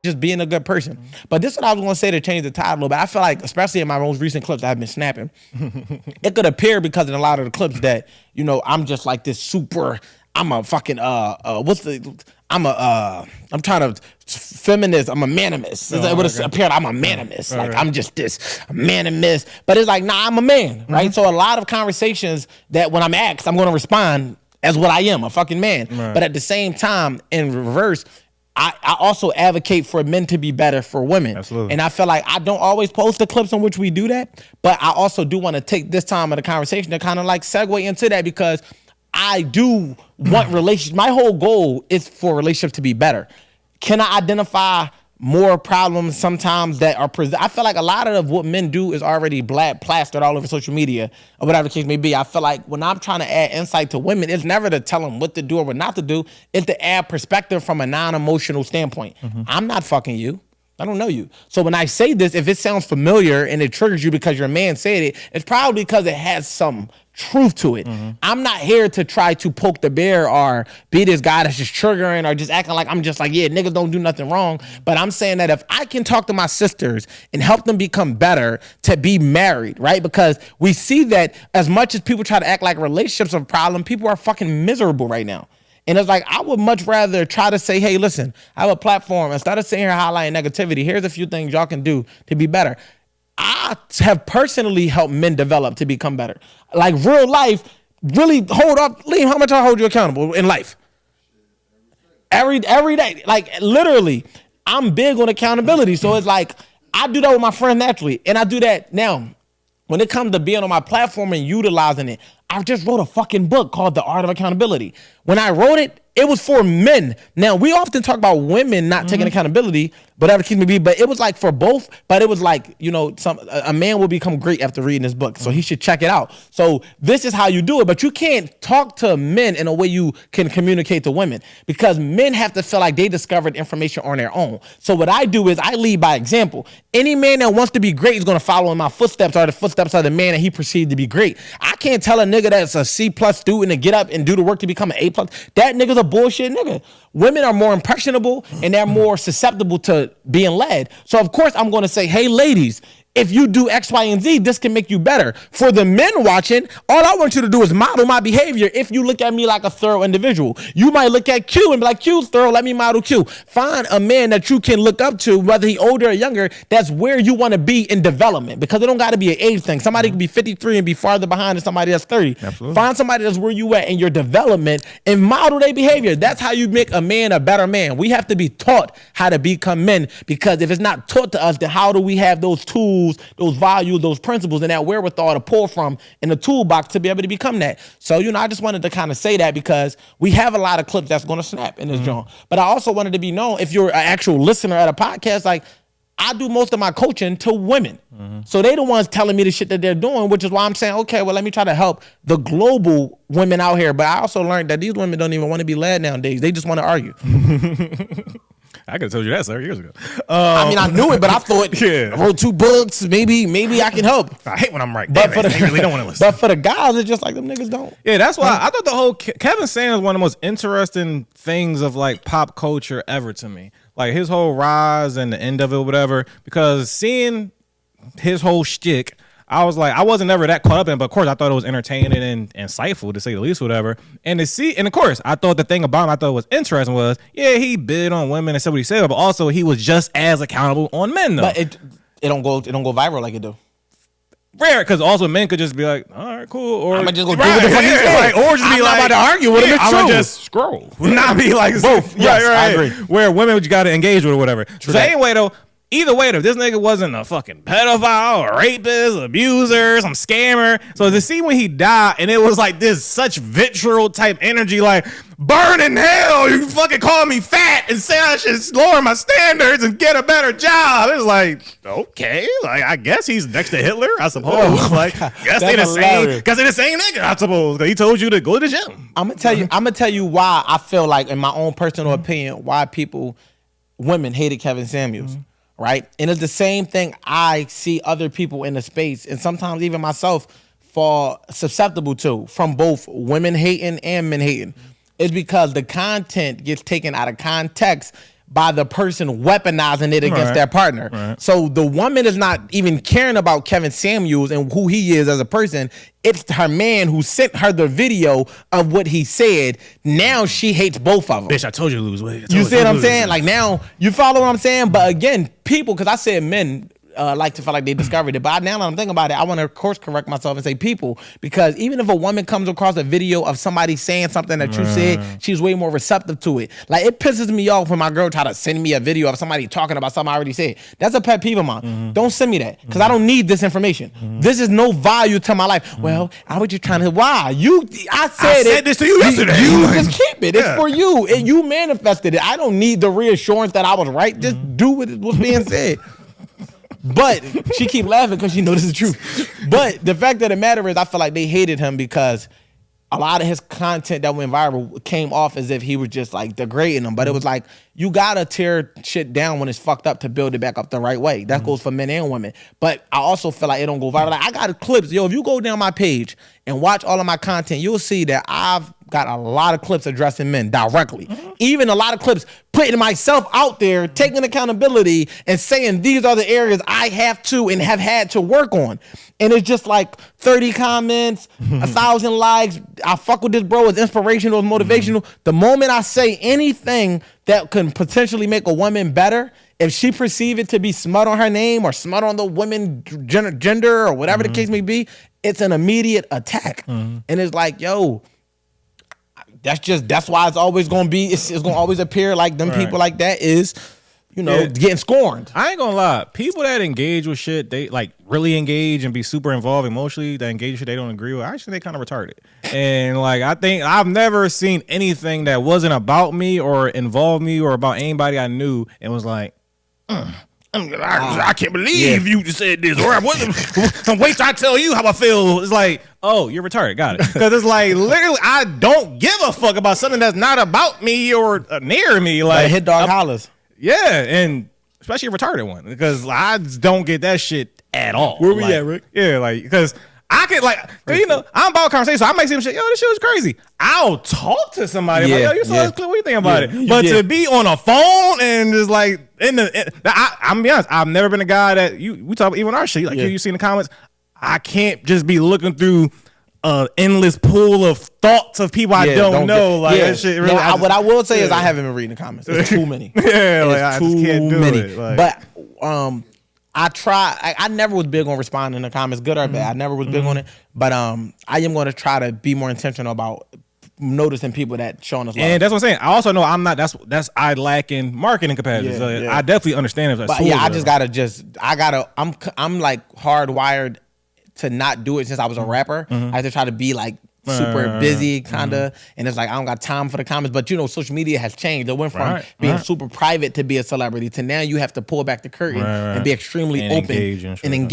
just being a good person. But this is what I was going to say to change the tide a little bit. I feel like, especially in my most recent clips I've been snapping, it could appear because in a lot of the clips that, you know, I'm just like this super, I'm a fucking, I'm trying to feminist. I'm a manimist. It would have appeared I'm a manimist. Like I'm just this manimist. But it's like, nah, I'm a man, right? So a lot of conversations that when I'm asked, I'm going to respond as what I am, a fucking man. But at the same time, in reverse, I also advocate for men to be better for women. Absolutely. And I feel like I don't always post the clips in which we do that, but I also do want to take this time of the conversation to kind of like segue into that, because I do want relationships. My whole goal is for relationships to be better. Can I identify more problems sometimes that are present? I feel like a lot of what men do is already plastered all over social media or whatever the case may be. I feel like when I'm trying to add insight to women, it's never to tell them what to do or what not to do. It's to add perspective from a non-emotional standpoint. I'm not fucking you. I don't know you. So when I say this, if it sounds familiar and it triggers you because your man said it, it's probably because it has some truth to it. I'm not here to try to poke the bear or be this guy that's just triggering or just acting like I'm just like, yeah, niggas don't do nothing wrong. But I'm saying that if I can talk to my sisters and help them become better to be married, right? Because we see that as much as people try to act like relationships are a problem, people are fucking miserable right now. And it's like, I would much rather try to say, hey, listen, I have a platform. Instead of sitting here highlighting negativity, here's a few things y'all can do to be better. I have personally helped men develop to become better. Like real life, really hold up. Liam, how much I hold you accountable in life? Every day. Like literally, I'm big on accountability. So it's like, I do that with my friend naturally. And I do that now. When it comes to being on my platform and utilizing it, I just wrote a fucking book called The Art of Accountability. When I wrote it, it was for men. Now, we often talk about women not taking accountability, whatever the case may be, but it was like for both, but it was like, you know, a man will become great after reading this book, so he should check it out. So this is how you do it, but you can't talk to men in a way you can communicate to women, because men have to feel like they discovered information on their own. So what I do is I lead by example. Any man that wants to be great is going to follow in my footsteps or the footsteps of the man that he perceived to be great. I can't tell a nigga that's a C+ student to get up and do the work to become an A+. That nigga's a bullshit nigga. Women are more impressionable and they're more susceptible to being led. So of course I'm going to say, hey ladies, if you do X, Y, and Z, this can make you better. For the men watching, all I want you to do is model my behavior. If you look at me like a thorough individual, you might look at Q and be like, Q's thorough, let me model Q. Find a man that you can look up to, whether he older or younger, that's where you want to be in development, because it don't got to be an age thing. Somebody can be 53 and be farther behind than somebody that's 30. Absolutely. Find somebody that's where you at in your development and model their behavior. That's how you make a man a better man. We have to be taught how to become men, because if it's not taught to us, then how do we have those tools, those values, those principles, and that wherewithal to pull from in the toolbox to be able to become that? So, you know, I just wanted to kind of say that, because we have a lot of clips that's going to snap in this joint. But I also wanted to be known, if you're an actual listener at a podcast, like, I do most of my coaching to women. So they the ones telling me the shit that they're doing, which is why I'm saying, okay, well, let me try to help the global women out here. But I also learned that these women don't even want to be led nowadays. They just want to argue. I could have told you that, sir, years ago. I mean, I knew it, but I thought, I wrote 2 books. Maybe I can help. I hate when I'm right. But Damn, they really don't want to listen. But for the guys, it's just like them niggas don't. Yeah, that's why I thought the whole Kevin Samuels one of the most interesting things of like pop culture ever to me. Like his whole rise and the end of it, or whatever, because seeing his whole shtick, I was like, I wasn't ever that caught up in it, but of course I thought it was entertaining and insightful, to say the least, whatever. And to see, and of course, I thought the thing about him I thought was interesting was, yeah, he bid on women and said what he said, but also he was just as accountable on men, though. But it don't go viral like it do. Rare, because also men could just be like, all right, cool, or I'm gonna just go do what the fuck he said. like, or just be like, I'm not about to argue with him. It's I'm true. gonna just scroll, not be like both. Yes, I agree. Where women you got to engage with or whatever. True So that. anyway, though. Either way, though, this nigga wasn't a fucking pedophile or rapist, abuser, some scammer. So to see when he died, and it was like this such vitriol type energy, like, burn in hell, you fucking call me fat and say I should lower my standards and get a better job. It's like, okay, like I guess he's next to Hitler, I suppose. Oh, like, guess they the same nigga, I suppose. 'Cause he told you to go to the gym. I'm gonna tell you why I feel like, in my own personal opinion, why women hated Kevin Samuels. Right? And it's the same thing I see other people in the space, and sometimes even myself, fall susceptible to, from both women hating and men hating. It's because the content gets taken out of context by the person weaponizing it against their partner. Right. So the woman is not even caring about Kevin Samuels and who he is as a person. It's her man who sent her the video of what he said. Now she hates both of them. Bitch, I told you to lose weight. You see what I'm saying? Like now, you follow what I'm saying? But again, people, because I said men like to feel like they discovered it. But now that I'm thinking about it, I want to course correct myself and say people, because even if a woman comes across a video of somebody saying something that you said, she's way more receptive to it. Like it pisses me off when my girl try to send me a video of somebody talking about something I already said. That's a pet peeve of mine. Don't send me that, because I don't need this information. This is no value to my life. Well, I was just trying to, why? I said this to you yesterday. You just keep it. It's for you. And you manifested it. I don't need the reassurance that I was right. Just do what's being said. But she keep laughing because she knows this is the truth. But the fact of the matter is, I feel like they hated him because a lot of his content that went viral came off as if he was just like degrading them. But it was like, you gotta tear shit down when it's fucked up to build it back up the right way. That goes for men and women. But I also feel like it don't go viral. Like I got clips. Yo, if you go down my page and watch all of my content, you'll see that I've got a lot of clips addressing men directly. Even a lot of clips putting myself out there, taking accountability and saying these are the areas I have to and have had to work on. And it's just like 30 comments, 1,000 likes. I fuck with this bro. It's inspirational, it's motivational. The moment I say anything that can potentially make a woman better, if she perceive it to be smut on her name or smut on the women gender or whatever the case may be, it's an immediate attack. And it's like, yo, that's why it's always gonna be, it's gonna always appear like them people like that is, you know, getting scorned. I ain't gonna lie. People that engage with shit, they like really engage and be super involved emotionally, that engage with shit they don't agree with, actually they kind of retarded. And like, I think I've never seen anything that wasn't about me or involved me or about anybody I knew and was like, I can't believe you just said this. Or wait till I tell you how I feel. It's like, oh, you're retarded. Got it. Because it's like, literally, I don't give a fuck about something that's not about me or near me. Like hit dog hollers. Yeah, and especially a retarded one, because I just don't get that shit at all. Where we at, Rick? Yeah, like, because I could, like, you know, I'm about conversation, so I make some shit, yo, this shit was crazy. I'll talk to somebody. I'm like, yo, you saw this clip, what do you think about it? But to be on a phone and just like, I'm gonna be honest, I've never been a guy that, we talk about even our shit, like, you see in the comments, I can't just be looking through endless pool of thoughts of people I don't know. Like that shit. Really, what I will say is I haven't been reading the comments. It's too many. Like, I just can't do it. Like. But I try. I never was big on responding to comments, good or bad. I never was big on it. But I am going to try to be more intentional about noticing people that showing us love. And that's what I'm saying. I also know I'm not. That's I lack in marketing capacity. So I definitely understand if that's. But yeah, I'm like hardwired to not do it since I was a rapper. I have to try to be like super busy kind of, and it's like I don't got time for the comments. But you know, social media has changed. It went from being super private to be a celebrity to now you have to pull back the curtain and be extremely open and engage.